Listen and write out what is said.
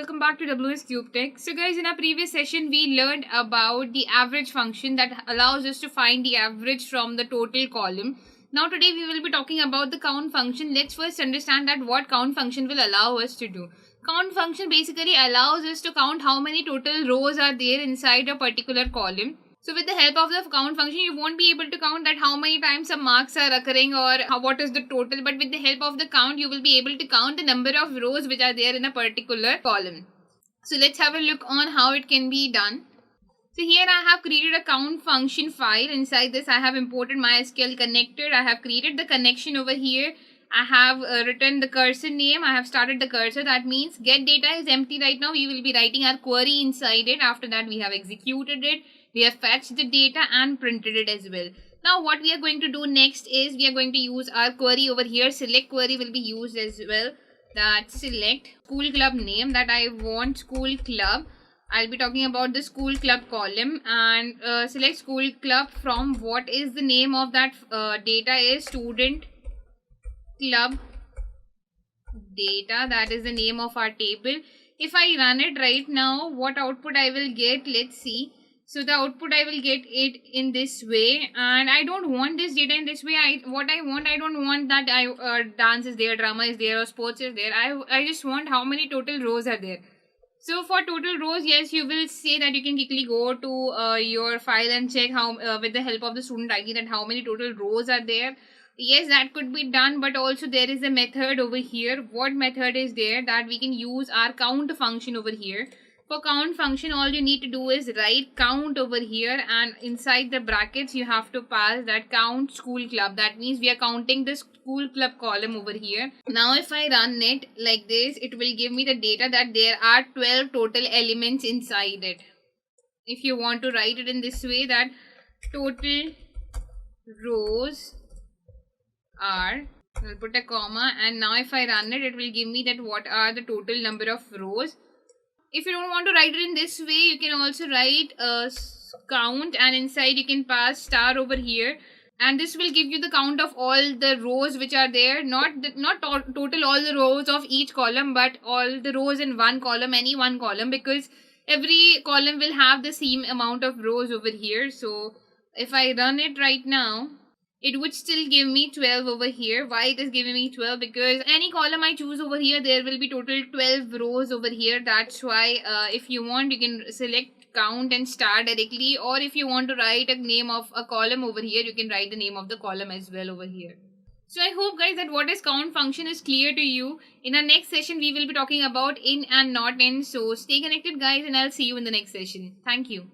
welcome back to WS Cube Tech. So guys, in our previous session we learned about the average function that allows us to find the average from the total column. Now today we will be talking about the count function. Let's first understand that what count function will allow us to do. Count function basically allows us to count how many total rows are there inside a particular column. So with the help of the count function, you won't be able to count that how many times some marks are occurring or what is the total. But with the help of the count, you will be able to count the number of rows which are there in a particular column. So let's have a look on how it can be done. So here I have created a count function file. Inside this, I have imported MySQL connector. I have created the connection over here. I have written the cursor name. I have started the cursor. That means get data is empty right now. We will be writing our query inside it. After that, we have executed it. We have fetched the data and printed it as well. Now what we are going to do next is we are going to use our query over here. Select query will be used as well. That select school club name, that I want school club. I'll be talking about the school club column, and select school club from what is the name of that data is student club data. That is the name of our table. If I run it right now, what output I will get, let's see. So the output I will get it in this way, and I don't want this data in this way. I don't want that dance is there, drama is there, or sports is there. I just want how many total rows are there. So for total rows, yes, you will say that you can quickly go to your file and check how with the help of the student ID that how many total rows are there. Yes, that could be done, but also there is a method over here. What method is there? That we can use our count function over here. For count function, all you need to do is write count over here, and inside the brackets you have to pass that count school club. That means we are counting the school club column over here. Now if I run it like this, it will give me the data that there are 12 total elements inside it. If you want to write it in this way, that total rows are, I'll put a comma, and now if I run it, it will give me that what are the total number of rows. If you don't want to write it in this way, you can also write count, and inside you can pass star over here, and this will give you the count of all the rows which are there, not total all the rows of each column, but all the rows in one column, any one column, because every column will have the same amount of rows over here. So if I run it right now, it would still give me 12 over here. Why it is giving me 12? Because any column I choose over here, there will be total 12 rows over here. That's why if you want, you can select count and star directly, or if you want to write a name of a column over here, you can write the name of the column as well over here. So I hope guys that what is count function is clear to you. In our next session, we will be talking about in and not in. So stay connected guys, and I'll see you in the next session. Thank you.